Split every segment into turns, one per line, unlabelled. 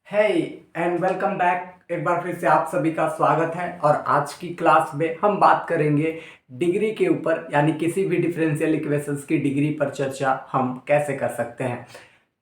है and welcome back. एक बार फिर से आप सभी का स्वागत है और आज की क्लास में हम बात करेंगे डिग्री के ऊपर, यानी किसी भी डिफरेंशियल इक्वेशंस की डिग्री पर चर्चा हम कैसे कर सकते हैं।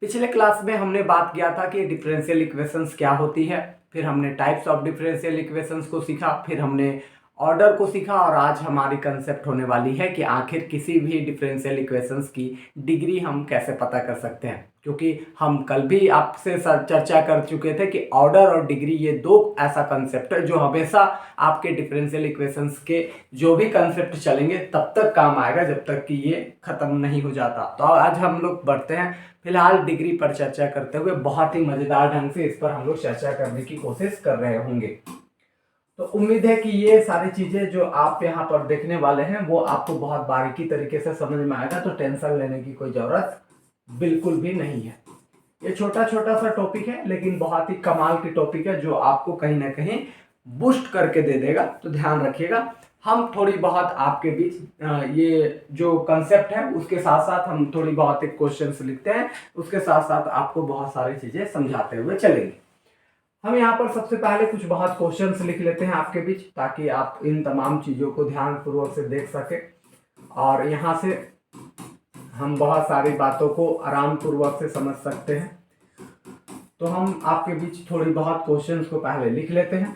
पिछले क्लास में हमने बात किया था कि डिफरेंशियल इक्वेशंस क्या होती है, फिर हमने टाइप्स ऑफ डिफरेंशियल इक्वेशंस को सीखा, फिर हमने ऑर्डर को सीखा और आज हमारी कंसेप्ट होने वाली है कि आखिर किसी भी डिफरेंशियल इक्वेशंस की डिग्री हम कैसे पता कर सकते हैं। क्योंकि हम कल भी आपसे चर्चा कर चुके थे कि ऑर्डर और डिग्री ये दो ऐसा कंसेप्ट है जो हमेशा आपके डिफरेंशियल इक्वेशंस के जो भी कंसेप्ट चलेंगे तब तक काम आएगा जब तक कि ये खत्म नहीं हो जाता। तो आज हम लोग बढ़ते हैं फिलहाल डिग्री पर चर्चा करते हुए, बहुत ही मजेदार ढंग से इस पर हम लोग चर्चा करने की कोशिश कर रहे होंगे। तो उम्मीद है कि ये सारी चीजें जो आप यहाँ पर देखने वाले हैं वो आपको बहुत बारीकी तरीके से समझ में आएगा, तो टेंशन लेने की कोई जरूरत बिल्कुल भी नहीं है। ये छोटा छोटा सा टॉपिक है लेकिन बहुत ही कमाल की टॉपिक है जो आपको कहीं ना कहीं बूस्ट करके दे देगा। तो ध्यान रखिएगा, हम थोड़ी बहुत आपके बीच ये जो कंसेप्ट है उसके साथ साथ हम थोड़ी बहुत एक क्वेश्चंस लिखते हैं, उसके साथ साथ आपको बहुत सारी चीजें समझाते हुए चलेंगे। हम यहाँ पर सबसे पहले कुछ बहुत क्वेश्चंस लिख लेते हैं आपके बीच, ताकि आप इन तमाम चीज़ों को ध्यानपूर्वक से देख सके और यहाँ से हम बहुत सारी बातों को आराम पूर्वक से समझ सकते हैं। तो हम आपके बीच थोड़ी बहुत क्वेश्चंस को पहले लिख लेते हैं।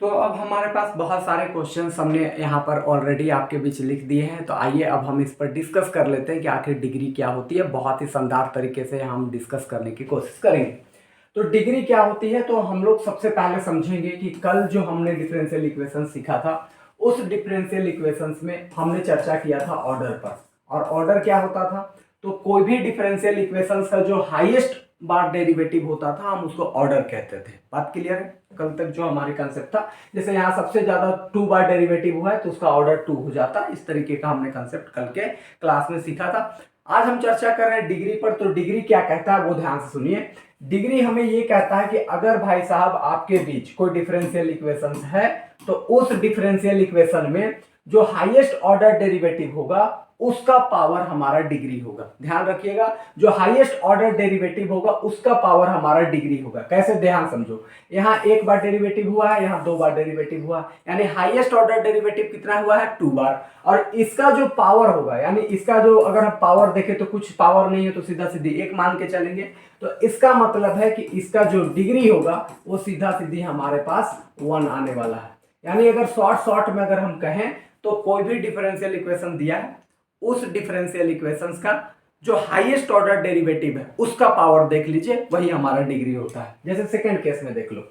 तो अब हमारे पास बहुत सारे क्वेश्चंस हमने यहाँ पर ऑलरेडी आपके बीच लिख दिए हैं। तो आइए अब हम इस पर डिस्कस कर लेते हैं कि आखिर डिग्री क्या होती है। बहुत ही शानदार तरीके से हम डिस्कस करने की कोशिश करेंगे। तो डिग्री क्या होती है, तो हम लोग सबसे पहले समझेंगे कि कल जो हमने डिफरेंशियल इक्वेशन सीखा था उस डिफरेंशियल इक्वेशंस में हमने चर्चा किया था ऑर्डर पर। और ऑर्डर क्या होता था, तो कोई भी डिफरेंशियल इक्वेशंस का जो हाईएस्ट बार डेरिवेटिव होता था हम उसको ऑर्डर कहते थे। बात क्लियर है? कल तक जो हमारे कंसेप्ट था, जैसे यहाँ सबसे ज्यादा 2 बार डेरिवेटिव हुआ है तो उसका ऑर्डर 2 हो जाता है। इस तरीके का हमने कंसेप्ट कल के क्लास में सीखा था। आज हम चर्चा कर रहे हैं डिग्री पर। तो डिग्री क्या कहता है वो ध्यान से सुनिए। डिग्री हमें ये कहता है कि अगर भाई साहब आपके बीच कोई डिफरेंशियल इक्वेशन है तो उस डिफरेंशियल इक्वेशन में जो हाईएस्ट ऑर्डर डेरिवेटिव होगा उसका पावर हमारा डिग्री होगा। ध्यान रखिएगा, जो हाईएस्ट ऑर्डर डेरिवेटिव होगा उसका पावर हमारा डिग्री होगा। कैसे, ध्यान समझो। यहाँ 1 बार डेरिवेटिव हुआ है, यहाँ 2 बार डेरिवेटिव हुआ, यानी हाईएस्ट ऑर्डर डेरिवेटिव कितना हुआ है, 2 बार। और इसका जो पावर होगा, यानी इसका जो अगर हम पावर देखें तो कुछ पावर नहीं है तो सीधा सीधी 1 मान के चलेंगे। तो इसका मतलब है कि इसका जो डिग्री होगा वो सीधा सीधी हमारे पास 1 आने वाला है। यानी अगर शॉर्ट में अगर हम कहें तो कोई भी डिफरेंशियल इक्वेशन दिया है, उस डिफरेंशियल इक्वेशंस का जो हाईएस्ट ऑर्डर डेरिवेटिव है उसका पावर देख लीजिए, वही हमारा डिग्री होता है। जैसे सेकंड केस में देख लो,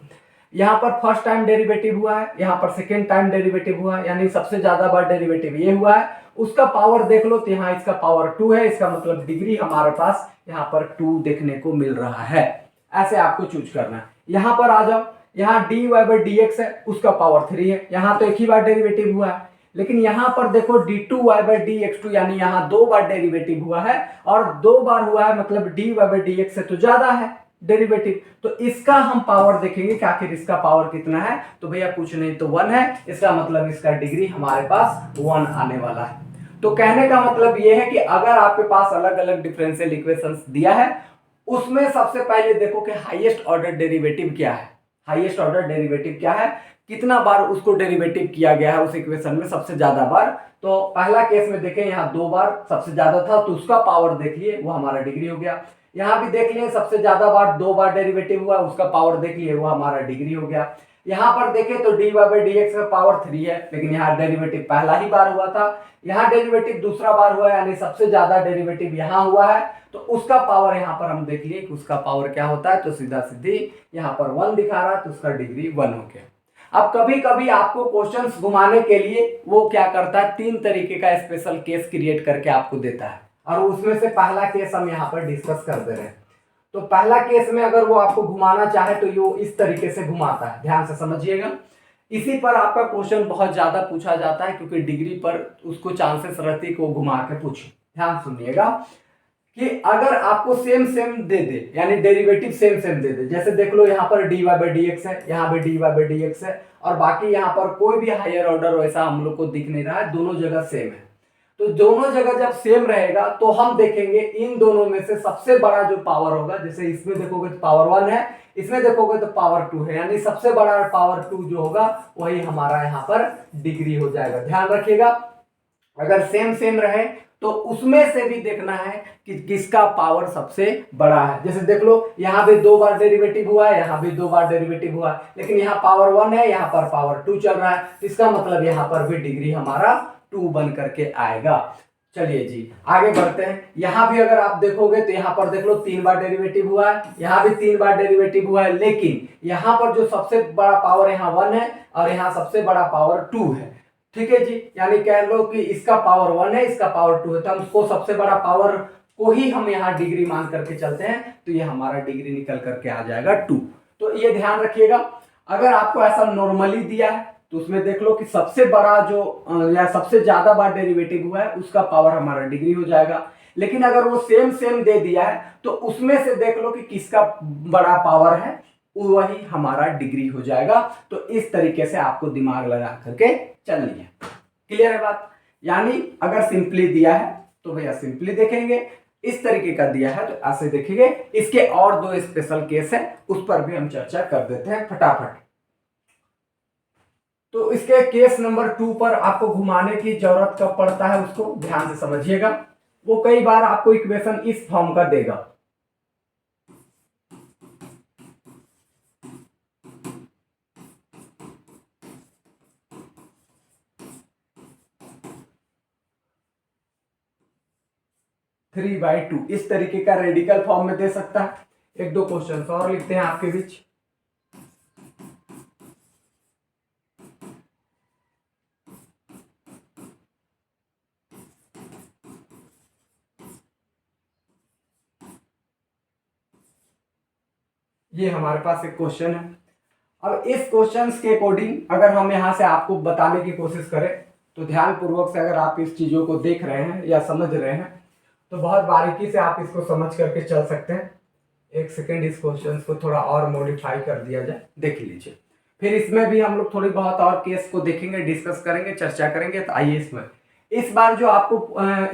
यहाँ पर फर्स्ट टाइम डेरिवेटिव हुआ है, यहाँ पर सेकंड टाइम डेरिवेटिव हुआ है, यानी सबसे ज्यादा बार डेरिवेटिव ये हुआ है। उसका पावर देख लो तो यहाँ इसका पावर 2 है, इसका मतलब डिग्री हमारे पास यहाँ पर 2 देखने को मिल रहा है। ऐसे आपको चूज करना है। यहाँ पर आ जाओ, यहाँ dy बाई dx है, उसका पावर 3 है। यहाँ तो एक ही बार डेरिवेटिव हुआ है, लेकिन यहां पर देखो d2y बाई dx2, यानी यहां 2 बार डेरिवेटिव हुआ है और 2 बार हुआ है, मतलब dy बाई dx से तो ज्यादा है डेरिवेटिव। तो इसका हम पावर देखेंगे कि आखिर इसका पावर कितना है। तो भैया कुछ नहीं तो 1 है, इसका मतलब इसका डिग्री हमारे पास 1 आने वाला है। तो कहने का मतलब ये है कि अगर आपके पास अलग अलग डिफरेंशियल इक्वेशंस दिया है, उसमें सबसे पहले देखो कि हाईएस्ट ऑर्डर डेरिवेटिव क्या है। हाईएस्ट ऑर्डर डेरिवेटिव क्या है, कितना बार उसको डेरिवेटिव किया गया है उस इक्वेशन में, सबसे ज्यादा बार। तो पहला केस में देखें, यहाँ 2 बार सबसे ज्यादा था, तो उसका पावर देख लिए, वो हमारा डिग्री हो गया। यहाँ भी देख लिए सबसे ज्यादा बार 2 बार डेरिवेटिव हुआ, उसका पावर देख लिए, वो हमारा डिग्री हो गया। यहाँ पर देखें तो dy बाई डी एक्स का पावर 3 है, लेकिन यहाँ डेरिवेटिव पहला ही बार हुआ था, यहाँ डेरिवेटिव दूसरा बार हुआ है, यानी सबसे ज्यादा डेरिवेटिव यहाँ हुआ है, तो उसका पावर यहाँ पर हम देख लिए कि उसका पावर क्या होता है, तो सीधा सीधी यहाँ पर 1 दिखा रहा है, तो उसका डिग्री 1 हो गया। अब कभी कभी आपको क्वेश्चंस घुमाने के लिए वो क्या करता है, 3 तरीके का स्पेशल केस क्रिएट करके आपको देता है, और उसमें से पहला केस हम यहाँ पर डिस्कस कर दे रहे हैं। तो पहला केस में अगर वो आपको घुमाना चाहे तो ये इस तरीके से घुमाता है, ध्यान से समझिएगा। इसी पर आपका क्वेश्चन बहुत ज्यादा पूछा जाता है, क्योंकि डिग्री पर उसको चांसेस रहती है कि वो घुमा के पूछे। ध्यान सुनिएगा कि अगर आपको सेम सेम दे दे, यानी डेरिवेटिव सेम सेम दे दे, जैसे देख लो यहाँ पर dy बाई डी एक्स है, यहाँ भी dy बाई डी एक्स है, और बाकी यहाँ पर कोई भी हायर ऑर्डर वैसा हम लोग को दिख नहीं रहा है, दोनों जगह सेम है। तो दोनों जगह जब सेम रहेगा तो हम देखेंगे इन दोनों में से सबसे बड़ा जो पावर होगा, जैसे इसमें देखोगे तो पावर 1 है, इसमें देखोगे तो पावर 2 है, यानी सबसे बड़ा पावर 2 जो होगा वही हमारा यहाँ पर डिग्री हो जाएगा। ध्यान रखिएगा, अगर सेम सेम रहे तो उसमें से भी देखना है कि किसका पावर सबसे बड़ा है। जैसे देख लो यहाँ भी 2 बार डेरिवेटिव हुआ है, यहाँ भी 2 बार डेरिवेटिव हुआ है, लेकिन यहाँ पावर 1 है, यहाँ पर पावर 2 चल रहा है, इसका मतलब यहाँ पर भी डिग्री हमारा 2 बन करके आएगा। चलिए जी आगे बढ़ते हैं। यहाँ भी अगर आप देखोगे तो यहाँ पर देख लो 3 बार डेरिवेटिव हुआ है, यहाँ भी 3 बार डेरिवेटिव हुआ है, लेकिन यहाँ पर जो सबसे बड़ा पावर यहाँ 1 है और यहाँ सबसे बड़ा पावर 2 है। ठीक है जी, यानी कह लो कि इसका पावर 1 है, इसका पावर 2 है, तो हम उसको सबसे बड़ा पावर को ही हम यहाँ डिग्री मान करके चलते हैं, तो ये हमारा डिग्री निकल करके आ जाएगा 2। तो ये ध्यान रखिएगा, अगर आपको ऐसा नॉर्मली दिया है तो उसमें देख लो कि सबसे बड़ा जो या सबसे ज्यादा बार डेरिवेटिव हुआ है उसका पावर हमारा डिग्री हो जाएगा। लेकिन अगर वो सेम सेम दे दिया है तो उसमें से देख लो कि किसका बड़ा पावर है, वही हमारा डिग्री हो जाएगा। तो इस तरीके से आपको दिमाग लगा करके चलनी है। क्लियर है बात? यानी अगर सिंपली दिया है तो भैया सिंपली देखेंगे, इस तरीके का दिया है तो ऐसे देखेंगे। इसके और 2 स्पेशल केस है, उस पर भी हम चर्चा कर देते हैं फटाफट। तो इसके केस नंबर 2 पर आपको घुमाने की जरूरत कब पड़ता है उसको ध्यान से समझिएगा। वो कई बार आपको इक्वेशन इस फॉर्म का देगा, थ्री बाई टू, इस तरीके का रेडिकल फॉर्म में दे सकता है। 1-2 क्वेश्चन और लिखते हैं आपके बीच। ये हमारे पास एक क्वेश्चन है। अब इस क्वेश्चन के अकॉर्डिंग अगर हम यहाँ से आपको बताने की कोशिश करें तो ध्यान पूर्वक से अगर आप इस चीजों को देख रहे हैं या समझ रहे हैं तो बहुत बारीकी से आप इसको समझ करके चल सकते हैं। एक सेकेंड, इस क्वेश्चन को थोड़ा और मॉडिफाई कर दिया जाए, देख लीजिए। फिर इसमें भी हम लोग थोड़ी बहुत और केस को देखेंगे, डिस्कस करेंगे, चर्चा करेंगे। तो आइए इसमें इस बार जो आपको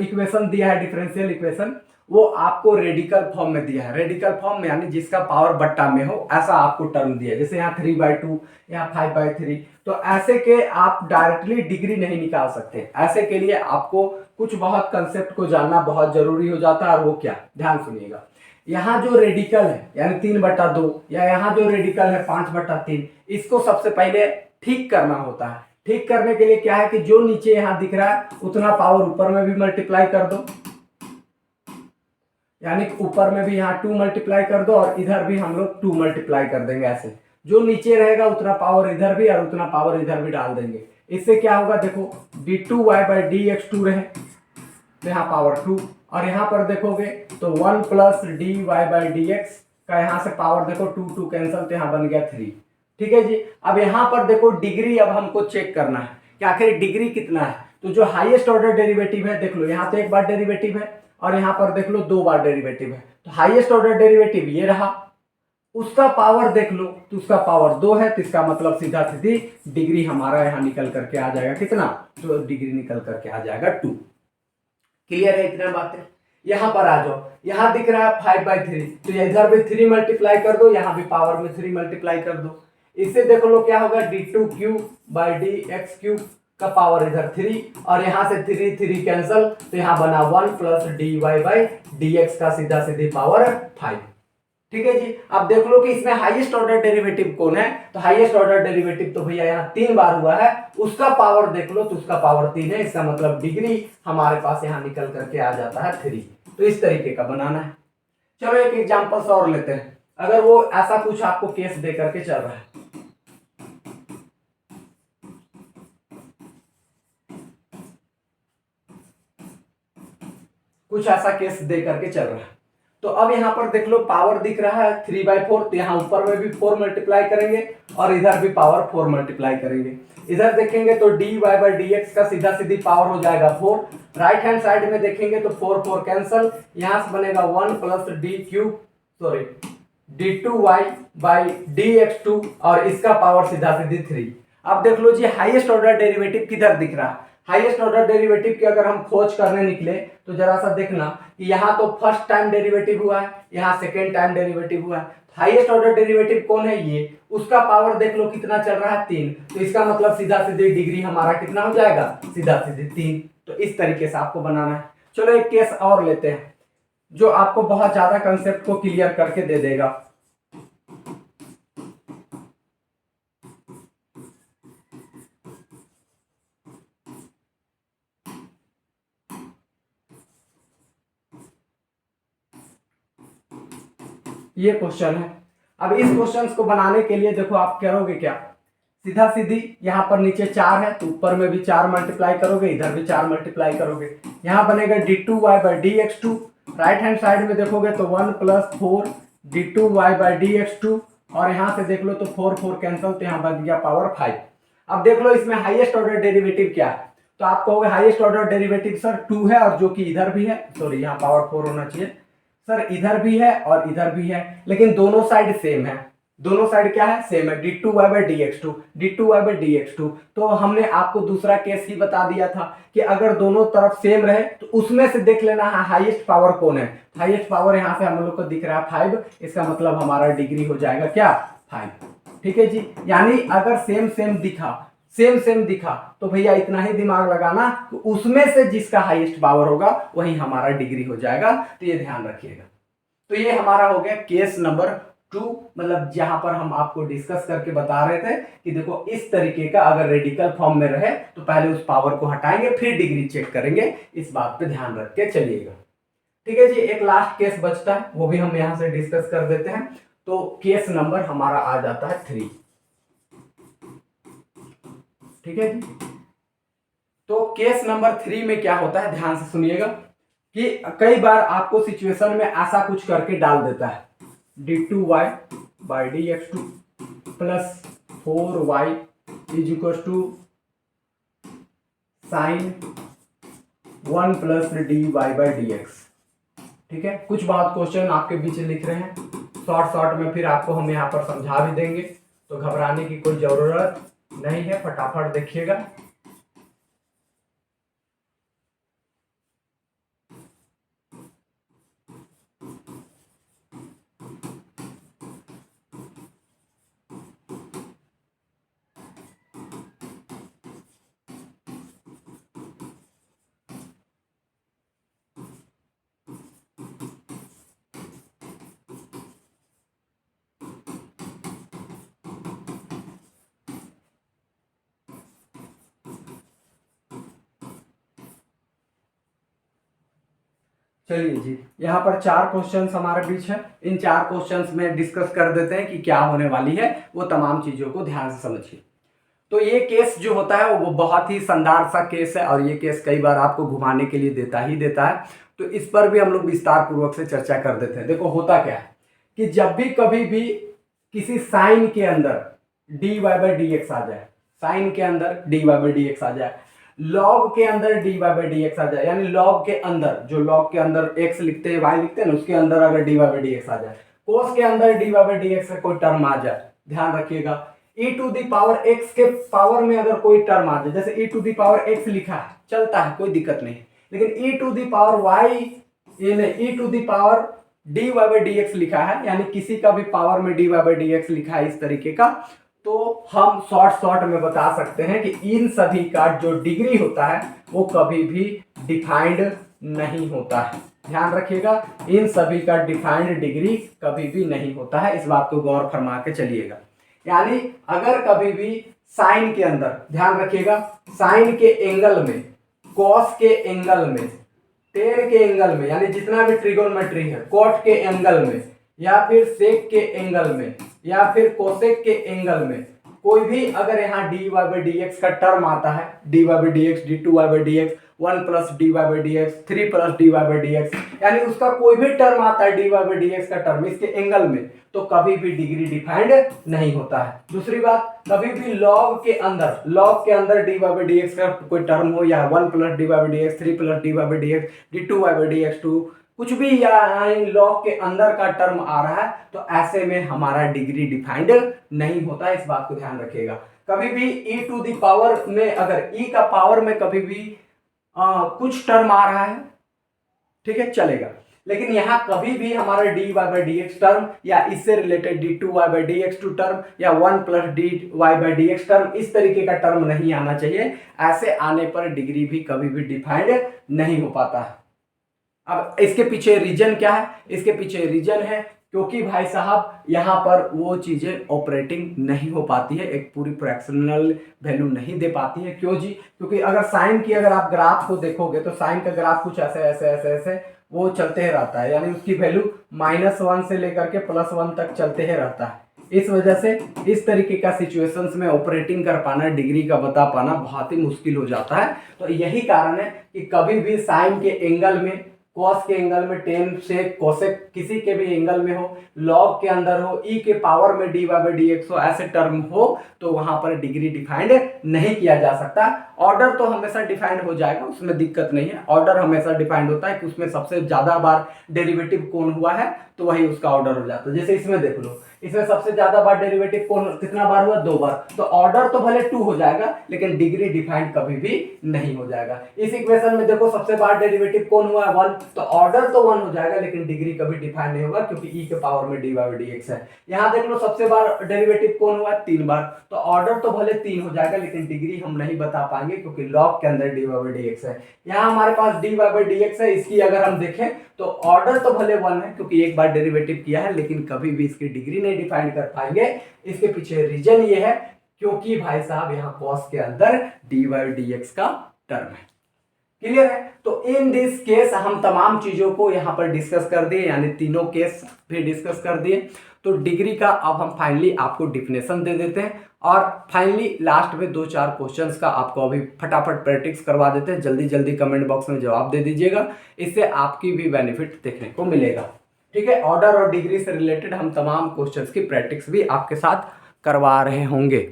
इक्वेशन दिया है, डिफरेंशियल इक्वेशन, वो आपको रेडिकल फॉर्म में दिया है। रेडिकल फॉर्म में यानी जिसका पावर बट्टा में हो, ऐसा आपको टर्म दिया है। जैसे यहाँ 3/2, यहाँ 5/3। तो ऐसे के आप डायरेक्टली डिग्री नहीं निकाल सकते। ऐसे के लिए आपको कुछ बहुत कंसेप्ट को जानना बहुत जरूरी हो जाता है। और वो क्या, ध्यान सुनिएगा। यहाँ जो रेडिकल है यानी 3/2, या यहाँ जो रेडिकल है 5/3, इसको सबसे पहले ठीक करना होता है। ठीक करने के लिए क्या है कि जो नीचे यहाँ दिख रहा है उतना पावर ऊपर में भी मल्टीप्लाई कर दो, यानी ऊपर में भी यहाँ 2 मल्टीप्लाई कर दो और इधर भी हम लोग 2 मल्टीप्लाई कर देंगे। ऐसे जो नीचे रहेगा उतना पावर इधर भी और उतना पावर इधर भी डाल देंगे। इससे क्या होगा, देखो d2y बाई dx2 रहे तो यहाँ पावर 2, और यहाँ पर देखोगे तो 1 प्लस dy बाई dx का यहाँ से पावर देखो 2 कैंसल, तो यहाँ बन गया 3। ठीक है जी। अब यहाँ पर देखो डिग्री, अब हमको चेक करना है कि आखिर डिग्री कितना है। तो जो हाईएस्ट ऑर्डर डेरिवेटिव है, देख लो यहाँ तो 1 बार डेरिवेटिव है और यहाँ पर देख लो 2 बार डेरिवेटिव है। तो हाईएस्ट ऑर्डर डेरिवेटिव ये रहा, उसका पावर देख लो तो उसका पावर 2 है, तो इसका मतलब सीधा सीधी डिग्री हमारा यहाँ निकल करके आ जाएगा कितना, तो डिग्री निकल करके आ जाएगा 2। क्लियर है इतना बातें। यहाँ पर आ जाओ, यहाँ दिख रहा है 5/3, तो इधर भी 3 मल्टीप्लाई कर दो, यहाँ भी पावर में 3 मल्टीप्लाई कर दो। इससे देखो लो क्या होगा, d2³/dx³ का पावर इधर 3 और यहाँ से 3 3 कैंसल, तो यहाँ बना 1 + dy/dx का सीधा सीधी पावर 5। ठीक है जी। अब देख लो कि इसमें हाईएस्ट ऑर्डर डेरिवेटिव कौन है, तो हाईएस्ट ऑर्डर डेरिवेटिव तो भैया यहाँ 3 बार हुआ है, उसका पावर देख लो तो उसका पावर 3 है, इसका मतलब डिग्री हमारे पास यहाँ निकल करके आ जाता है 3। तो इस तरीके का बनाना है। चलो एक एग्जांपल और लेते हैं। अगर वो ऐसा कुछ आपको केस दे करके चल रहा है, कुछ ऐसा केस दे करके चल रहा है, तो अब यहाँ पर देख लो पावर दिख रहा है 3/4, तो यहाँ ऊपर में भी 4 मल्टीप्लाई करेंगे और इधर भी पावर 4 मल्टीप्लाई करेंगे। इधर देखेंगे तो dy/dx का सीधा सीधी पावर हो जाएगा 4। राइट हैंड साइड में देखेंगे तो 4 4 कैंसल, यहाँ से बनेगा 1 + d2y/dx2 और इसका पावर सीधा सीधी 3। अब देख लो जी हाईएस्ट ऑर्डर डेरिवेटिव किधर दिख रहा है। हाईएस्ट ऑर्डर डेरिवेटिव की अगर हम खोज करने निकले तो जरा सा देखना कि यहाँ तो फर्स्ट टाइम डेरिवेटिव हुआ है, यहाँ सेकेंड टाइम डेरिवेटिव हुआ है। हाईएस्ट ऑर्डर डेरिवेटिव कौन है, ये, उसका पावर देख लो कितना चल रहा है 3, तो इसका मतलब सीधा सीधी डिग्री हमारा कितना हो जाएगा, सीधा सीधी 3। तो इस तरीके से आपको बनाना है। चलो एक केस और लेते हैं जो आपको बहुत ज्यादा कंसेप्ट को क्लियर करके दे देगा। ये क्वेश्चन है। अब इस क्वेश्चन को बनाने के लिए देखो आप करोगे क्या, सीधा सीधी यहाँ पर नीचे 4 है तो ऊपर में भी 4 मल्टीप्लाई करोगे, इधर भी 4 मल्टीप्लाई करोगे, यहाँ बनेगा d2y/dx2। राइट हैंड साइड में देखोगे तो 1 + 4 d2y/dx2 और यहाँ से देख लो तो 4 4 कैंसल, तो यहाँ बन गया पावर 5। अब देख लो इसमें हाईएस्ट ऑर्डर डेरिवेटिव क्या है, तो आप कहोगे हाईएस्ट ऑर्डर डेरिवेटिव सर 2 है और जो कि इधर भी है, सॉरी यहाँ पावर 4 होना चाहिए सर, इधर भी है और इधर भी है, लेकिन दोनों साइड सेम है। दोनों साइड क्या है, सेम है, d2y/dx2। तो हमने आपको दूसरा केस ही बता दिया था कि अगर दोनों तरफ सेम रहे तो उसमें से देख लेना है हाईएस्ट पावर कौन है। हाईएस्ट पावर यहाँ से हम लोग को दिख रहा है 5, इसका मतलब हमारा डिग्री हो जाएगा क्या, 5। ठीक है जी। यानी अगर सेम सेम दिखा तो भैया इतना ही दिमाग लगाना, तो उसमें से जिसका हाईएस्ट पावर होगा वही हमारा डिग्री हो जाएगा, तो ये ध्यान रखिएगा। तो ये हमारा हो गया केस नंबर 2, मतलब जहां पर हम आपको डिस्कस करके बता रहे थे कि देखो इस तरीके का अगर रेडिकल फॉर्म में रहे तो पहले उस पावर को हटाएंगे फिर डिग्री चेक करेंगे, इस बात पे ध्यान रख के चलिएगा। ठीक है जी। एक लास्ट केस बचता है, वो भी हम यहां से डिस्कस कर देते हैं। तो केस नंबर हमारा आ जाता है 3। ठीक है जी। तो केस नंबर 3 में क्या होता है, ध्यान से सुनिएगा कि कई बार आपको सिचुएशन में ऐसा कुछ करके डाल देता है, d2y/dx2 + 4y = sin 1 + dy/dx। ठीक है, कुछ बात क्वेश्चन आपके बीच लिख रहे हैं, शॉर्ट में फिर आपको हम यहाँ पर समझा भी देंगे, तो घबराने की कोई जरूरत नहीं है, फटाफट देखिएगा। चलिए जी, यहाँ पर 4 क्वेश्चंस हमारे बीच है, इन 4 क्वेश्चंस में डिस्कस कर देते हैं कि क्या होने वाली है, वो तमाम चीजों को ध्यान से समझिए। तो ये केस जो होता है वो बहुत ही शानदार सा केस है और ये केस कई बार आपको घुमाने के लिए देता है, तो इस पर भी हम लोग विस्तार पूर्वक से चर्चा कर देते हैं। देखो होता क्या है कि जब भी कभी भी किसी साइन के अंदर dy/dx आ जाए, साइन के अंदर dy/dx आ जाए, लॉग के अंदर dy/dx आ जाए, यानी लॉग के अंदर, जो लॉग के अंदर x लिखते हैं y लिखते हैं ना, उसके अंदर अगर dy/dx आ जाए, कोस के अंदर dy/dx से कोई टर्म आ जाए, ध्यान रखिएगा, e⁻x के पावर में अगर कोई टर्म आ जाए, जैसे e⁻x लिखा है, चलता है, कोई दिक्कत नहीं, लेकिन e to the power y e to the power d y by d x लिखा है, यानी किसी का भी पावर में d y by d x लिखा है इस तरीके का, तो हम शॉर्ट में बता सकते हैं कि इन सभी का जो डिग्री होता है वो कभी भी डिफाइंड नहीं होता है। ध्यान रखिएगा, इन सभी का डिफाइंड डिग्री कभी भी नहीं होता है, इस बात को गौर फरमा के चलिएगा। यानी अगर कभी भी साइन के अंदर, ध्यान रखिएगा, साइन के एंगल में, कॉस के एंगल में, टेन के एंगल में, यानी जितना भी ट्रिगोनोमेट्री है, कॉट के एंगल में या फिर सेक के एंगल में या फिर कोसेक के एंगल में, कोई भी अगर यहाँ d y by d x का टर्म आता है, d y by d x, d two y by d x, 1 plus d y by d x, 3 plus d y by d x, यानी उसका कोई भी टर्म आता है d y by d x का टर्म इसके एंगल में, तो कभी भी डिग्री डिफाइंड नहीं होता है। दूसरी बात, कभी भी लॉग के अंदर d y by d x का कोई टर्म हो, या 1 plus d y by d x, 3 plus d y by d x, d two y by d x two, कुछ भी या लॉग के अंदर का टर्म आ रहा है, तो ऐसे में हमारा डिग्री डिफाइंड नहीं होता है, इस बात को ध्यान रखिएगा। कभी भी ई टू दी पावर में, अगर ई का पावर में कभी भी कुछ टर्म आ रहा है, ठीक है, चलेगा, लेकिन यहाँ कभी भी हमारा d y by d x term या इससे related d two y by d x two term या 1 plus d y by d x term, इस तरीके का टर्म नहीं आना चाहिए। ऐसे आने पर डिग्री भी कभी भी डिफाइंड नहीं हो पाता है। अब इसके पीछे रीजन क्या है? इसके पीछे रीजन है क्योंकि भाई साहब यहाँ पर वो चीज़ें ऑपरेटिंग नहीं हो पाती है, एक पूरी फ्रैक्शनल वैल्यू नहीं दे पाती है। क्यों जी? क्योंकि अगर साइन की अगर आप ग्राफ को देखोगे तो साइन का ग्राफ कुछ ऐसे ऐसे ऐसे ऐसे वो चलते ही रहता है, यानी उसकी वैल्यू -1 से लेकर के +1 तक चलते ही रहता है। इस वजह से इस तरीके का सिचुएशंस में ऑपरेटिंग कर पाना, डिग्री का बता पाना बहुत ही मुश्किल हो जाता है। तो यही कारण है कि कभी भी साइन के एंगल में, कॉस के एंगल में, टेन से कोसेक किसी के भी एंगल में हो, लॉग के अंदर हो, ई के पावर में d y by d x हो, ऐसे टर्म हो, तो वहां पर डिग्री डिफाइंड नहीं किया जा सकता। ऑर्डर तो हमेशा डिफाइंड हो जाएगा, उसमें दिक्कत नहीं है। ऑर्डर हमेशा डिफाइंड होता है कि उसमें सबसे ज्यादा बार डेरिवेटिव कौन हुआ है तो वही उसका ऑर्डर हो जाता है। जैसे इसमें देख लो, इसमें सबसे ज्यादा बार डेरिवेटिव कौन कितना बार हुआ? 2 बार, तो ऑर्डर तो भले 2 हो जाएगा लेकिन डिग्री डिफाइंड कभी भी नहीं हो जाएगा। इस इक्वेशन में देखो सबसे बार डेरिवेटिव कौन हुआ है? 1, तो ऑर्डर तो 1 हो जाएगा लेकिन डिग्री कभी डिफाइंड नहीं होगा क्योंकि ई के पावर में डी वाई डी एक्स है। यहाँ देख लो सबसे बार डेरिवेटिव कौन हुआ है? 3 बार, तो ऑर्डर तो भले 3 हो जाएगा लेकिन डिग्री हम नहीं बता पाएंगे क्योंकि लॉग के अंदर डी वाई डी एक्स है। यहाँ हमारे पास डी वाई डी एक्स है, इसकी अगर हम देखें तो ऑर्डर तो भले 1 है क्योंकि एक बार डेरिवेटिव किया है, लेकिन कभी भी इसकी डिग्री नहीं डिफाइन कर पाएंगे। इसके पीछे रीजन ये है क्योंकि भाई साहब यहाँ कॉस के अंदर डी वाई डी एक्स का टर्म है। क्लियर है? तो इन दिस केस हम तमाम चीजों को यहाँ पर डिस्कस कर दिए, यानी तीनों केस भी डिस्कस कर दिए। तो डिग्री का अब हम फाइनली आपको डिफिनेशन दे देते हैं और फाइनली लास्ट में 2-4 क्वेश्चंस का आपको अभी फटाफट प्रैक्टिस करवा देते हैं। जल्दी जल्दी कमेंट बॉक्स में जवाब दे दीजिएगा, इससे आपकी भी बेनिफिट देखने को मिलेगा। ठीक है, ऑर्डर और डिग्री से रिलेटेड हम तमाम क्वेश्चंस की प्रैक्टिस भी आपके साथ करवा रहे होंगे।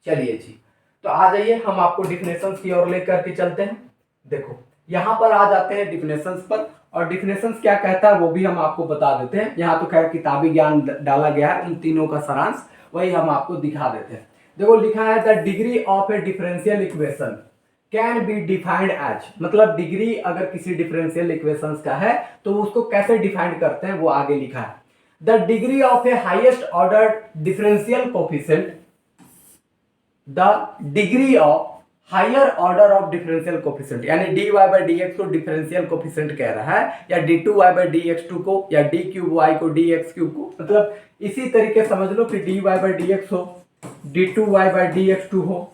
चलिए जी, तो आ जाइए हम आपको डिफिनेशंस की ओर लेकर के चलते हैं। देखो यहाँ पर आ जाते हैं डिफिनेशंस पर, और डिफिनेशंस क्या कहता है वो भी हम आपको बता देते हैं। यहाँ तो खैर किताबी ज्ञान डाला गया है, उन तीनों का सारांश वही हम आपको दिखा देते हैं। देखो लिखा है the degree of a differential equation can be defined as, मतलब डिग्री अगर किसी डिफरेंशियल इक्वेशंस का है तो उसको कैसे डिफाइंड करते हैं वो आगे लिखा है। The degree of a highest order differential coefficient, the degree of higher order of differential coefficient, यानी d y by d x को डिफरेंशियल कोफिशिएंट कह रहा है, या d two y by d x two को, या डी क्यूब वाई को d x cube को, मतलब इसी तरीके समझ लो कि d y by d x हो, d two y by d x two हो,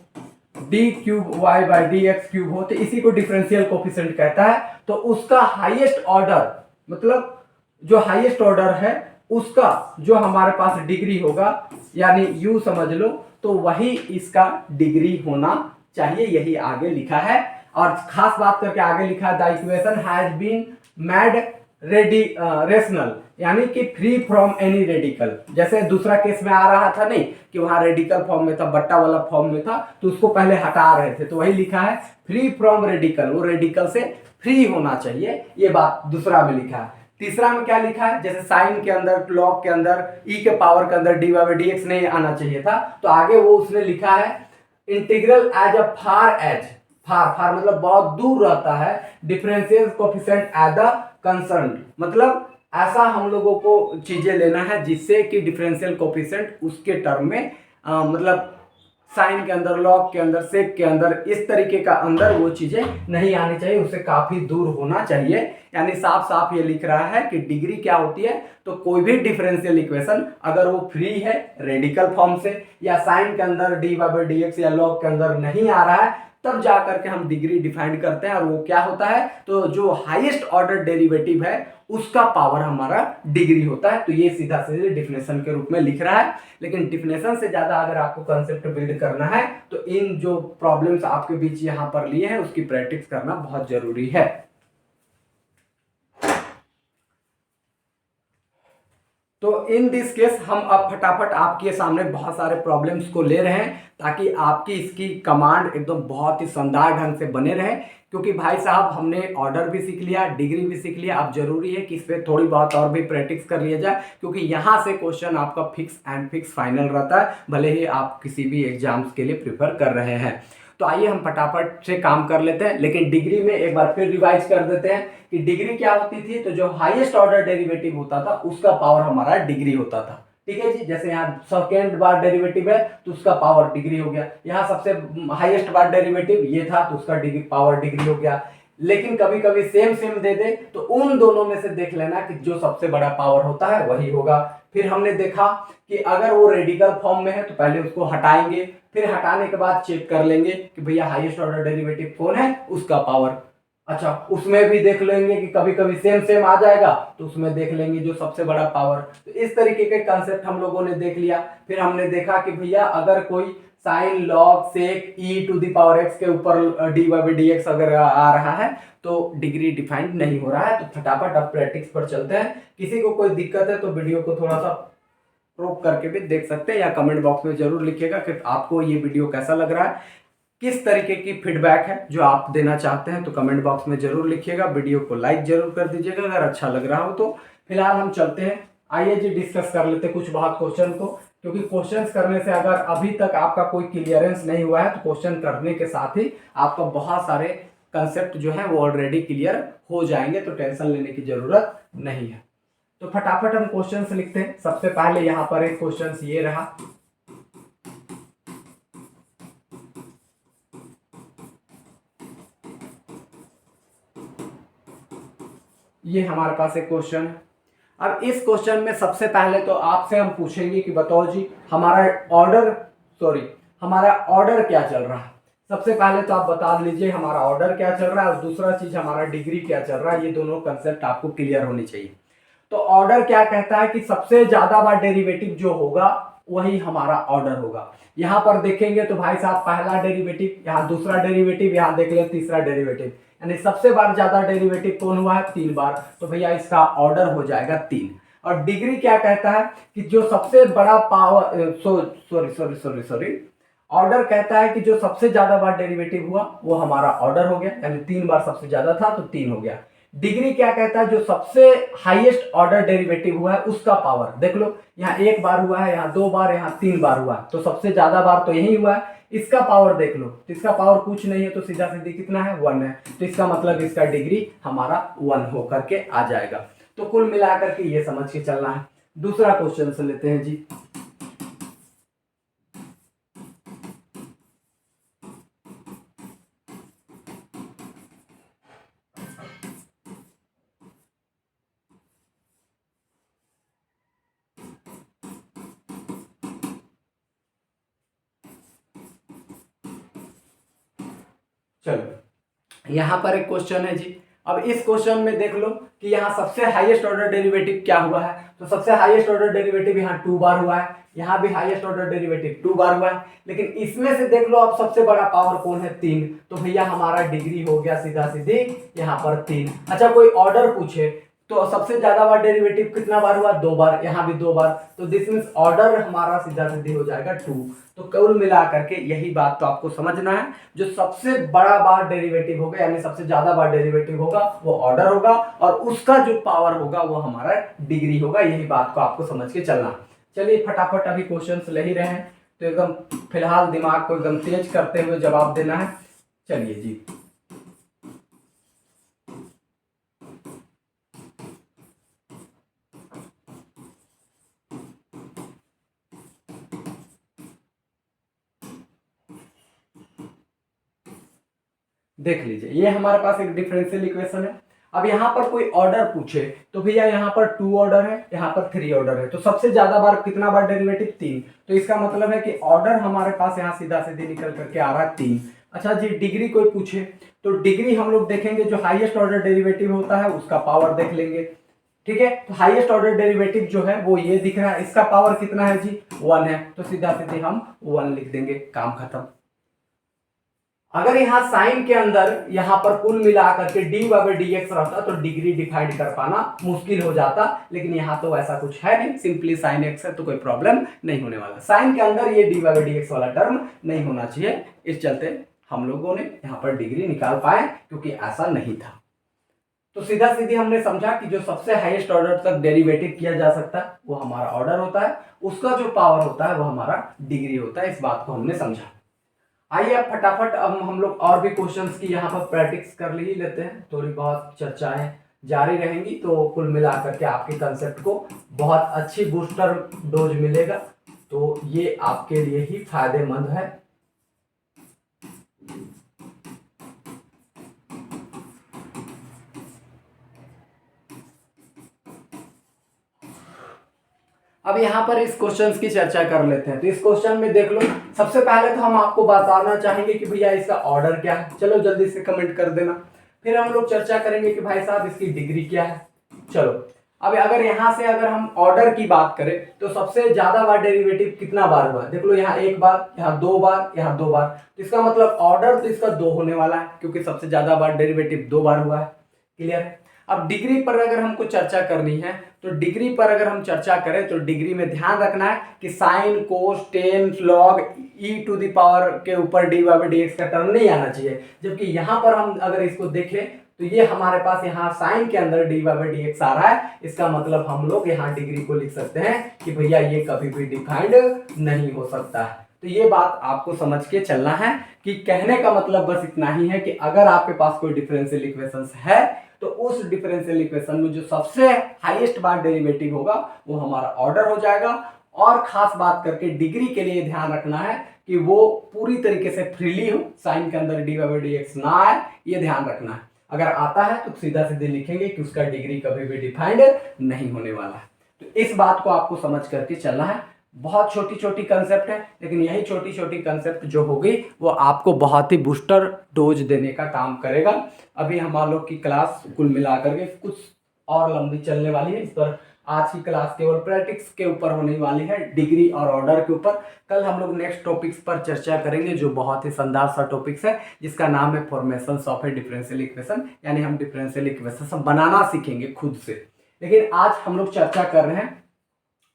D cube y by d x cube हो, तो इसी को डिफरेंशियल कोफिशिएंट कहता है। तो उसका हाईएस्ट ऑर्डर, मतलब जो हाईएस्ट ऑर्डर है उसका जो हमारे पास डिग्री होगा, यानी यू समझ लो, तो वही इसका डिग्री होना चाहिए, यही आगे लिखा है। और खास बात करके आगे लिखा है the equation has been made rational, यानी कि फ्री फ्रॉम एनी रेडिकल। जैसे दूसरा केस में आ रहा था नहीं कि वहां रेडिकल फॉर्म में था, बट्टा वाला फॉर्म में था, तो उसको पहले हटा रहे थे, तो वही लिखा है फ्री फ्रॉम रेडिकल, वो रेडिकल से फ्री होना चाहिए, ये बात दूसरा में लिखा है। तीसरा में क्या लिखा है? जैसे साइन के अंदर, लॉग के अंदर, ई के पावर के अंदर d y by d x नहीं आना चाहिए था, तो आगे वो उसने लिखा है इंटीग्रल एज अ फार फार फार मतलब बहुत दूर रहता है, differential coefficient at the concern, मतलब ऐसा हम लोगों को चीजें लेना है जिससे कि डिफरेंशियल कोएफिशिएंट उसके टर्म में मतलब साइन के अंदर, लॉग के अंदर, सेक के अंदर, इस तरीके का अंदर वो चीजें नहीं आनी चाहिए, उससे काफी दूर होना चाहिए। यानी साफ साफ ये लिख रहा है कि डिग्री क्या होती है, तो कोई भी डिफरेंशियल इक्वेशन अगर वो फ्री है रेडिकल फॉर्म से, या साइन के अंदर डी बाई डी एक्स या लॉग के अंदर नहीं आ रहा है, तब जाकर के हम डिग्री डिफाइन करते हैं। और वो क्या होता है, तो जो हाईएस्ट ऑर्डर डेरिवेटिव है उसका पावर हमारा डिग्री होता है। तो ये सीधा सीधे डिफिनेशन के रूप में लिख रहा है। लेकिन डिफिनेशन से ज्यादा अगर आपको कंसेप्ट बिल्ड करना है तो इन जो प्रॉब्लम्स आपके बीच यहां पर लिए हैं उसकी प्रैक्टिस करना बहुत जरूरी है। तो इन दिस केस हम अब फटाफट आपके सामने बहुत सारे प्रॉब्लम्स को ले रहे हैं ताकि आपकी इसकी कमांड एकदम बहुत ही शानदार ढंग से बने रहे। क्योंकि भाई साहब हमने ऑर्डर भी सीख लिया, डिग्री भी सीख लिया, अब जरूरी है कि इस पर थोड़ी बहुत और भी प्रैक्टिस कर लिया जाए, क्योंकि यहाँ से क्वेश्चन आपका फिक्स एंड फिक्स फाइनल रहता है, भले ही आप किसी भी एग्जाम्स के लिए प्रिफर कर रहे हैं। तो आइए हम फटाफट से काम कर लेते हैं। लेकिन डिग्री में एक बार फिर रिवाइज कर देते हैं कि डिग्री क्या होती थी, तो जो हाईएस्ट ऑर्डर डेरिवेटिव होता था उसका पावर हमारा डिग्री होता था। ठीक है जी, जैसे यहाँ सेकेंड बार डेरिवेटिव है तो उसका पावर डिग्री हो गया, यहाँ सबसे हाईएस्ट बार डेरिवेटिव ये था तो उसका डिग्री पावर डिग्री हो गया। लेकिन कभी कभी सेम सेम दे दे तो उन दोनों में से देख लेना कि जो सबसे बड़ा पावर होता है वही होगा। फिर हमने देखा कि अगर वो रेडिकल फॉर्म में है तो पहले उसको हटाएंगे, फिर हटाने के बाद चेक कर लेंगे कि भैया हाईएस्ट ऑर्डर डेरिवेटिव कौन है, उसका पावर। अच्छा, उसमें भी देख लेंगे कि कभी कभी सेम सेम आ जाएगा तो उसमें देख लेंगे जो सबसे बड़ा पावर। तो इस तरीके के कंसेप्ट हम लोगों ने देख लिया। फिर हमने देखा कि भैया अगर कोई sine log sec e to the power x के ऊपर डी बाई डी एक्स अगर आ रहा है तो डिग्री डिफाइंड नहीं हो रहा है। तो फटाफट अब प्रैक्टिस पर चलते हैं। किसी को कोई दिक्कत है तो वीडियो को थोड़ा सा रोक करके भी देख सकते हैं, या कमेंट बॉक्स में जरूर लिखिएगा कि आपको ये वीडियो कैसा लग रहा है, किस तरीके की फीडबैक है जो आप देना चाहते हैं। तो कमेंट बॉक्स में जरूर लिखिएगा, वीडियो को लाइक जरूर कर दीजिएगा अगर अच्छा लग रहा हो तो। फिलहाल हम चलते हैं, आइए जी डिस्कस कर लेते हैं कुछ बहुत क्वेश्चन को, क्योंकि क्वेश्चंस करने से अगर अभी तक आपका कोई क्लियरेंस नहीं हुआ है तो क्वेश्चन करने के साथ ही आपका बहुत सारे कंसेप्ट जो है वो ऑलरेडी क्लियर हो जाएंगे, तो टेंशन लेने की जरूरत नहीं है। तो फटाफट हम क्वेश्चंस लिखते हैं। सबसे पहले यहाँ पर एक क्वेश्चन ये रहा, ये हमारे पास एक क्वेश्चन है। अब इस क्वेश्चन में सबसे पहले तो आपसे हम पूछेंगे कि बताओ जी हमारा ऑर्डर क्या चल रहा है। सबसे पहले तो आप बता लीजिए हमारा ऑर्डर क्या चल रहा है, और दूसरा चीज हमारा डिग्री क्या चल रहा है। ये दोनों कंसेप्ट आपको क्लियर होनी चाहिए। तो ऑर्डर क्या कहता है कि सबसे ज्यादा बार डेरिवेटिव जो होगा वही हमारा ऑर्डर होगा। यहां पर देखेंगे तो भाई साहब पहला डेरिवेटिव, यहाँ दूसरा डेरिवेटिव, यहाँ देख ले तीसरा डेरिवेटिव, यानी सबसे बार ज्यादा डेरिवेटिव कौन हुआ है, 3 बार। तो भैया इसका ऑर्डर हो जाएगा 3। और डिग्री क्या कहता है कि जो सबसे बड़ा पावर सॉरी ऑर्डर कहता है कि जो सबसे ज्यादा बार डेरिवेटिव हुआ वो हमारा ऑर्डर हो गया, यानी 3 बार सबसे ज्यादा था तो 3 हो गया। डिग्री क्या कहता है, जो सबसे हाईएस्ट ऑर्डर डेरिवेटिव हुआ है उसका पावर। देख लो यहाँ 1 बार हुआ है, यहाँ 2 बार, यहाँ 3 बार हुआ है, तो सबसे ज्यादा बार तो यही हुआ है। इसका पावर देख लो, तो इसका पावर कुछ नहीं है, तो सीधा सीधी कितना है, 1 है। तो इसका मतलब इसका डिग्री हमारा 1 होकर के आ जाएगा। तो कुल मिलाकर के ये समझ के चलना है। दूसरा क्वेश्चन से लेते हैं जी। चलो यहां पर एक क्वेश्चन है जी। अब इस क्वेश्चन में देख लो कि यहाँ सबसे हाईएस्ट ऑर्डर डेरिवेटिव क्या हुआ है, तो सबसे हाईएस्ट ऑर्डर डेरिवेटिव यहाँ 2 बार हुआ है, यहाँ भी हाईएस्ट ऑर्डर डेरिवेटिव 2 बार हुआ है। लेकिन इसमें से देख लो अब सबसे बड़ा पावर कौन है, 3। तो भैया हमारा डिग्री हो गया सीधा सीधी यहाँ पर 3। अच्छा, कोई ऑर्डर पूछे तो सबसे ज्यादा बार डेरिवेटिव कितना बार हुआ, 2 बार, यहाँ भी 2 बार, तो दिस मींस ऑर्डर हमारा सीधा सीधी हो जाएगा 2। तो कुल मिला करके यही बात तो आपको समझना है, जो सबसे बड़ा बार डेरिवेटिव होगा यानी सबसे ज्यादा बार डेरिवेटिव होगा वो ऑर्डर होगा, और उसका जो पावर होगा वो हमारा डिग्री होगा। यही बात को आपको समझ के चलना। चलिए फटाफट अभी क्वेश्चन ले ही रहे हैं तो एकदम फिलहाल दिमाग को एकदम तेज करते हुए जवाब देना है। चलिए जी, देख लीजिए ये हमारे पास एक डिफरेंशियल इक्वेशन है। अब यहाँ पर कोई ऑर्डर पूछे तो भैया यहाँ पर 2 ऑर्डर है, यहाँ पर 3 ऑर्डर है, तो सबसे ज्यादा बार कितना बार डेरिवेटिव 3, तो इसका मतलब है कि ऑर्डर हमारे पास यहाँ सीधा सीधे निकल करके आ रहा है 3। अच्छा जी, डिग्री कोई पूछे तो डिग्री हम लोग देखेंगे, जो हाईएस्ट ऑर्डर डेरिवेटिव होता है उसका पावर देख लेंगे। ठीक है, तो हाईएस्ट ऑर्डर डेरिवेटिव जो है वो ये दिख रहा है, इसका पावर कितना है जी 1 है, तो सीधा सीधे हम 1 लिख देंगे, काम खत्म। अगर यहाँ साइन के अंदर यहाँ पर कुल मिलाकर के dy/dx रहता तो डिग्री डिफाइंड कर पाना मुश्किल हो जाता, लेकिन यहाँ तो ऐसा कुछ है नहीं, सिंपली साइन x है तो कोई प्रॉब्लम नहीं होने वाला। साइन के अंदर ये dy/dx वाला टर्म नहीं होना चाहिए, इस चलते हम लोगों ने यहाँ पर डिग्री निकाल पाए, क्योंकि ऐसा नहीं था। तो सीधा सीधी हमने समझा कि जो सबसे हाईएस्ट ऑर्डर तक डेरिवेटिव किया जा सकता है वो हमारा ऑर्डर होता है, उसका जो पावर होता है वो हमारा डिग्री होता है, इस बात को हमने समझा। आइए अब फटाफट अब हम लोग और भी क्वेश्चंस की यहाँ पर प्रैक्टिस कर ही लेते हैं, थोड़ी बहुत चर्चाएं जारी रहेंगी तो कुल मिलाकर के आपके कंसेप्ट को बहुत अच्छी बूस्टर डोज मिलेगा, तो ये आपके लिए ही फायदेमंद है। अब यहाँ पर इस क्वेश्चन की चर्चा कर लेते हैं। तो इस क्वेश्चन में देख लो, सबसे पहले तो हम आपको बताना चाहेंगे कि भैया इसका ऑर्डर क्या है, चलो जल्दी से कमेंट कर देना। फिर हम लोग चर्चा करेंगे कि भाई साहब इसकी डिग्री क्या है। चलो अब अगर यहाँ से अगर हम ऑर्डर की बात करें तो सबसे ज्यादा बार डेरिवेटिव कितना बार हुआ, देख लो यहाँ 1 बार, यहाँ 2 बार, यहाँ 2 बार, तो इसका मतलब ऑर्डर तो इसका 2 होने वाला है, क्योंकि सबसे ज्यादा बार डेरिवेटिव 2 बार हुआ है। क्लियर है। अब डिग्री पर अगर हमको चर्चा करनी है तो डिग्री पर अगर हम चर्चा करें तो डिग्री में ध्यान रखना है कि sine cos ten log e⁻ के ऊपर dy/dx का टर्म नहीं आना चाहिए, जबकि यहाँ पर हम अगर इसको देखें तो ये हमारे पास यहाँ साइन के अंदर dy/dx आ रहा है, इसका मतलब हम लोग यहाँ डिग्री को लिख सकते हैं कि भैया ये कभी भी डिफाइंड नहीं हो सकता है। तो ये बात आपको समझ के चलना है कि कहने का मतलब बस इतना ही है कि अगर आपके पास कोई डिफरेंशियल इक्वेशन है तो उस डिफरेंशियल इक्वेशन में जो सबसे हाईएस्ट बार डेरिवेटिव होगा वो हमारा ऑर्डर हो जाएगा। और खास बात करके डिग्री के लिए ध्यान रखना है कि वो पूरी तरीके से फ्रीली हो, साइन के अंदर dy/dx ना आए, ये ध्यान रखना है। अगर आता है तो सीधा सीधे लिखेंगे कि उसका डिग्री कभी भी डिफाइंड नहीं होने वाला है। तो इस बात को आपको समझ करके चलना है। बहुत छोटी छोटी कंसेप्ट है, लेकिन यही छोटी छोटी कंसेप्ट जो होगी वो आपको बहुत ही बूस्टर डोज देने का काम करेगा। अभी हम लोग की क्लास कुल मिलाकर के कुछ और लंबी चलने वाली है, इस पर आज की क्लास केवल प्रैक्टिस के ऊपर होने वाली है, डिग्री और ऑर्डर के ऊपर। कल हम लोग नेक्स्ट टॉपिक्स पर चर्चा करेंगे जो बहुत ही शानदार सा टॉपिक्स है, जिसका नाम है formation of a differential equation, यानी हम डिफरेंशियल इक्वेशन बनाना सीखेंगे खुद से। लेकिन आज हम लोग चर्चा कर रहे हैं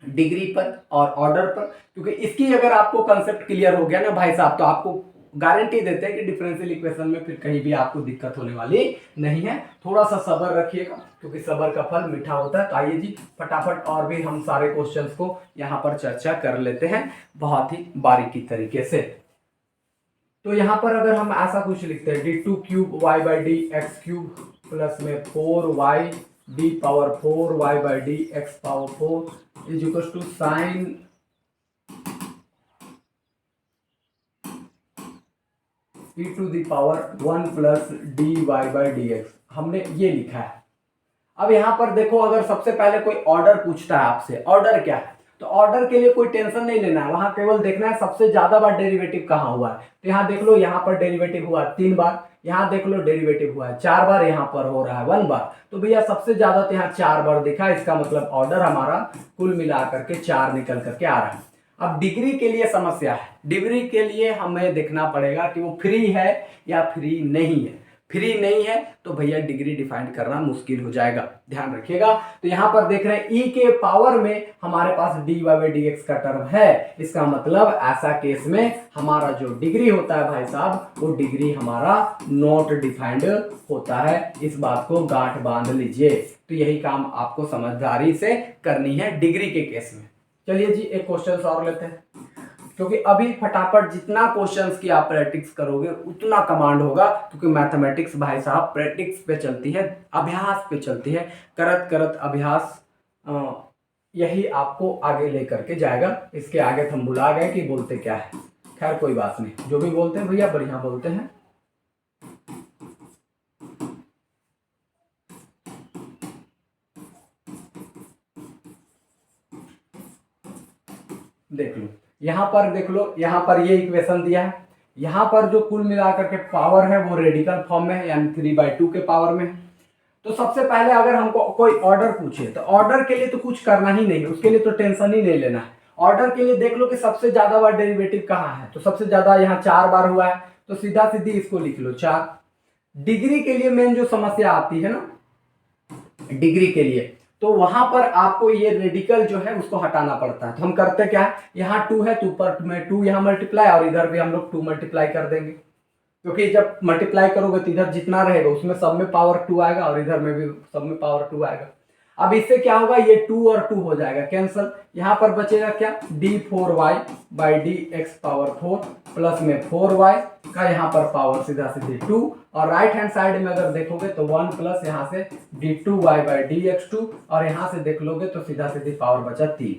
डिग्री पर और ऑर्डर पर, क्योंकि इसकी अगर आपको कंसेप्ट क्लियर हो गया ना भाई साहब, तो आपको गारंटी देते हैं कि डिफरेंशियल इक्वेशन में फिर कहीं भी आपको दिक्कत होने वाली नहीं है। थोड़ा सा सब्र रखिएगा, क्योंकि सब्र का फल मीठा होता है। तो आइए जी फटाफट और भी हम सारे क्वेश्चंस को यहाँ पर चर्चा कर लेते हैं बहुत ही बारीकी तरीके से। तो यहाँ पर अगर हम ऐसा कुछ लिखते हैं d2³ y/dx³ प्लस में 4y d⁻4y/dx⁴ is equal to sine e⁻1 plus dy/dx, हमने ये लिखा है। अब यहाँ पर देखो, अगर सबसे पहले कोई ऑर्डर पूछता है आपसे, ऑर्डर क्या है, तो ऑर्डर के लिए कोई टेंशन नहीं लेना है, वहां केवल देखना है सबसे ज्यादा बार डेरिवेटिव कहाँ हुआ है। तो यहाँ देख लो, यहाँ पर डेरिवेटिव हुआ 3 बार, यहाँ देख लो डेरिवेटिव हुआ है 4 बार, यहाँ पर हो रहा है 1 बार, तो भैया सबसे ज्यादा तो यहाँ 4 बार दिखा, इसका मतलब ऑर्डर हमारा कुल मिला करके 4 निकल करके आ रहा है। अब डिग्री के लिए समस्या है, डिग्री के लिए हमें देखना पड़ेगा कि वो फ्री है या फ्री नहीं है। फ्री नहीं है तो भैया डिग्री डिफाइन करना मुश्किल हो जाएगा, ध्यान रखिएगा। तो यहाँ पर देख रहे हैं e के पावर में हमारे पास dy/dx का टर्म है, इसका मतलब ऐसा केस में हमारा जो डिग्री होता है भाई साहब, वो डिग्री हमारा नॉट डिफाइंड होता है। इस बात को गांठ बांध लीजिए। तो यही काम आपको समझदारी से करनी है डिग्री के केस में। चलिए जी एक क्वेश्चन और लेते हैं। क्योंकि अभी फटाफट जितना क्वेश्चंस की आप प्रैक्टिस करोगे उतना कमांड होगा, क्योंकि मैथमेटिक्स भाई साहब प्रैक्टिस पे चलती है, अभ्यास पे चलती है, करत करत अभ्यास यही आपको आगे लेकर के जाएगा। इसके आगे तो हम भुला गए कि बोलते क्या है, खैर कोई बात नहीं, जो भी बोलते हैं भैया बढ़िया बोलते हैं। देख लो यहाँ पर, देख लो यहाँ पर ये इक्वेशन दिया है, यहाँ पर जो कुल मिलाकर के पावर है वो रेडिकल फॉर्म में है, यानी 3/2 के पावर में है। तो सबसे पहले अगर हमको कोई ऑर्डर पूछे तो ऑर्डर के लिए तो कुछ करना ही नहीं, उसके लिए तो टेंशन ही नहीं लेना है। ऑर्डर के लिए देख लो कि सबसे ज्यादा बार डेरिवेटिव कहाँ है, तो सबसे ज्यादा यहाँ 4 बार हुआ है, तो सीधा सीधी इसको लिख लो 4। डिग्री के लिए मेन जो समस्या आती है ना डिग्री के लिए, तो वहां पर आपको ये रेडिकल जो है उसको हटाना पड़ता है। तो हम करते क्या है, यहाँ 2 है, 2 पर में 2 यहाँ मल्टीप्लाई, और इधर भी हम लोग 2 मल्टीप्लाई कर देंगे, क्योंकि जब मल्टीप्लाई करोगे तो इधर जितना रहेगा उसमें सब में पावर 2 आएगा और इधर में भी सब में पावर 2 आएगा। अब इससे क्या होगा, ये 2 और 2 हो जाएगा कैंसल, यहाँ पर बचेगा क्या, d4y by d x power 4 plus में 4y का यहाँ पर पावर सीधा सीधी 2, और राइट हैंड साइड में अगर देखोगे तो 1 प्लस यहाँ से d2y बाई डी एक्स 2, और यहाँ से देख लोगे तो सीधा सीधी पावर बचा 3।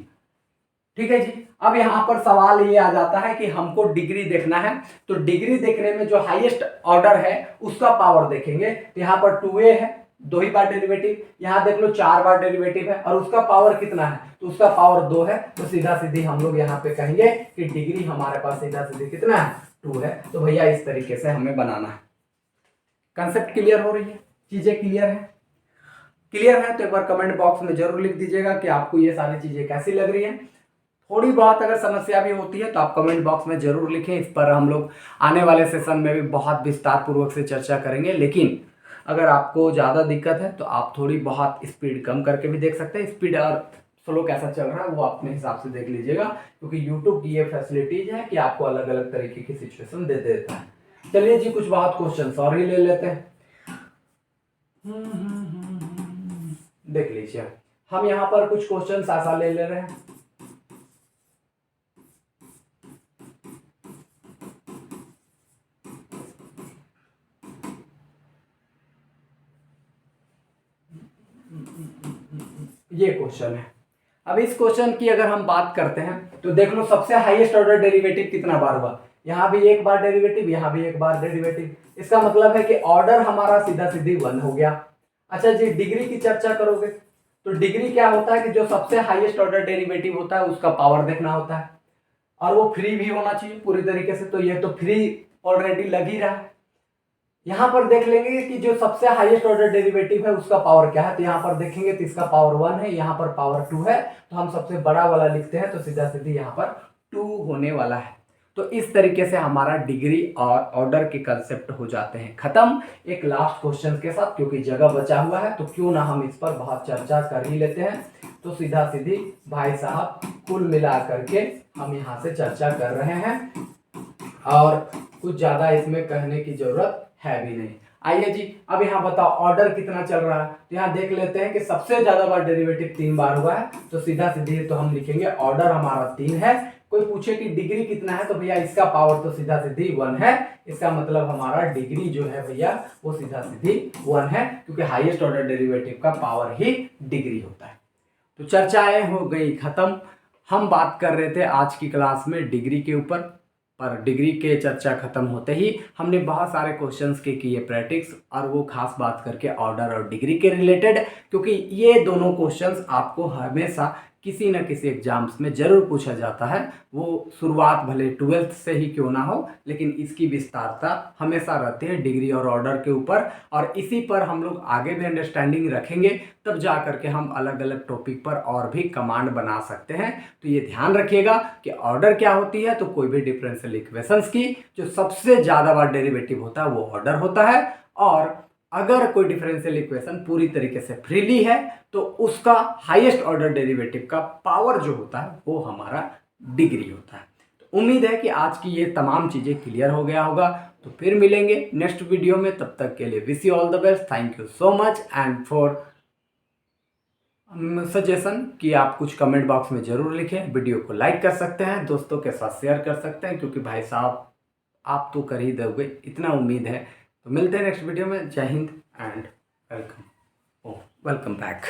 ठीक है जी। अब यहाँ पर सवाल ये आ जाता है कि हमको डिग्री देखना है, तो डिग्री देखने में जो हाईएस्ट ऑर्डर है उसका पावर देखेंगे। तो यहाँ पर 2a है, 2 ही बार डेरिवेटिव, यहाँ देख लो 4 बार डेरिवेटिव है, और उसका पावर कितना है, तो उसका पावर 2 है। तो सीधा सीधी हम लोग यहाँ पे कहेंगे कि डिग्री हमारे पास सीधा सीधी कितना है, 2 है। तो भैया इस तरीके से हमें बनाना है। कंसेप्ट क्लियर हो रही है, चीजें क्लियर है? क्लियर है तो एक बार कमेंट बॉक्स में जरूर लिख दीजिएगा कि आपको ये सारी चीजें कैसी लग रही है। थोड़ी बहुत अगर समस्या भी होती है तो आप कमेंट बॉक्स में जरूर लिखें, इस पर हम लोग आने वाले सेशन में भी बहुत विस्तार पूर्वक से चर्चा करेंगे। लेकिन अगर आपको ज़्यादा दिक्कत है तो आप थोड़ी बहुत स्पीड कम करके भी देख सकते हैं, स्पीड और स्लो कैसा चल रहा है वो अपने हिसाब से देख लीजिएगा, क्योंकि यूट्यूब की ये फैसिलिटीज है कि आपको अलग अलग तरीके की सिचुएशन दे देता है। चलिए जी, कुछ बहुत क्वेश्चन और ही ले लेते हैं। देख लीजिए, हम यहाँ पर कुछ क्वेश्चन ऐसा ले रहे हैं। ये क्वेश्चन है। अब इस क्वेश्चन की अगर हम बात करते हैं तो देख लो सबसे हाईएस्ट ऑर्डर डेरिवेटिव कितना बार हुआ, यहाँ भी एक बार डेरिवेटिव, यहाँ भी एक बार डेरिवेटिव। इसका मतलब है कि ऑर्डर हमारा सीधा सीधी 1 हो गया। अच्छा जी, डिग्री की चर्चा करोगे तो डिग्री क्या होता है कि जो सबसे हाईएस्ट ऑर्डर डेरिवेटिव होता है उसका पावर देखना होता है, और वो फ्री भी होना चाहिए पूरी तरीके से। तो ये तो फ्री ऑलरेडी लग ही रहा है। यहाँ पर देख लेंगे कि जो सबसे हाईएस्ट ऑर्डर डेरिवेटिव है उसका पावर क्या है, तो यहाँ पर देखेंगे तो इसका पावर 1 है, यहाँ पर पावर 2 है, तो हम सबसे बड़ा वाला लिखते हैं, तो सीधा सीधी यहाँ पर 2 होने वाला है। तो इस तरीके से हमारा डिग्री और ऑर्डर के कंसेप्ट हो जाते हैं खत्म। एक लास्ट क्वेश्चन के साथ, क्योंकि जगह बचा हुआ है तो क्यों ना हम इस पर बहुत चर्चा कर ही लेते हैं। तो सीधा सीधी भाई साहब कुल मिला करके हम यहाँ से चर्चा कर रहे हैं, और कुछ ज्यादा इसमें कहने की जरूरत है भी नहीं। आइए जी, अब यहाँ बताओ ऑर्डर कितना चल रहा है। तो यहाँ देख लेते हैं कि सबसे ज्यादा बार डेरिवेटिव 3 बार हुआ है, तो सीधा सीधी तो हम लिखेंगे ऑर्डर हमारा 3 है। कोई पूछे कि डिग्री कितना है, तो भैया इसका पावर तो सीधा सीधी 1 है। इसका मतलब हमारा डिग्री जो है भैया वो सीधा सीधी 1 है, क्योंकि हाईएस्ट ऑर्डर डेरिवेटिव का पावर ही डिग्री होता है। तो चर्चाएं हो गई खत्म। हम बात कर रहे थे आज की क्लास में डिग्री के ऊपर, पर डिग्री के चर्चा खत्म होते ही हमने बहुत सारे क्वेश्चंस के किए प्रैक्टिस, और वो खास बात करके ऑर्डर और डिग्री के रिलेटेड, क्योंकि ये दोनों क्वेश्चंस आपको हमेशा किसी न किसी एग्जाम्स में जरूर पूछा जाता है। वो शुरुआत भले 12th से ही क्यों ना हो, लेकिन इसकी विस्तारता हमेशा रहती है डिग्री और ऑर्डर के ऊपर, और इसी पर हम लोग आगे भी अंडरस्टैंडिंग रखेंगे, तब जा करके हम अलग अलग टॉपिक पर और भी कमांड बना सकते हैं। तो ये ध्यान रखिएगा कि ऑर्डर क्या होती है, तो कोई भी डिफरेंशियल इक्वेशंस की जो सबसे ज़्यादा बार डेरिवेटिव होता है वो ऑर्डर होता है, और अगर कोई डिफरेंशियल इक्वेशन पूरी तरीके से फ्रीली है तो उसका हाईएस्ट ऑर्डर डेरिवेटिव का पावर जो होता है वो हमारा डिग्री होता है। तो उम्मीद है कि आज की ये तमाम चीज़ें क्लियर हो गया होगा। तो फिर मिलेंगे नेक्स्ट वीडियो में, तब तक के लिए wish you all the best. Thank you so much and for suggestion कि आप कुछ कमेंट बॉक्स में ज़रूर लिखें। वीडियो को लाइक कर सकते हैं, दोस्तों के साथ शेयर कर सकते हैं, क्योंकि भाई साहब आप तो कर ही दोगे, इतना उम्मीद है। तो मिलते हैं नेक्स्ट वीडियो में। जय Hind and welcome. Oh, welcome back.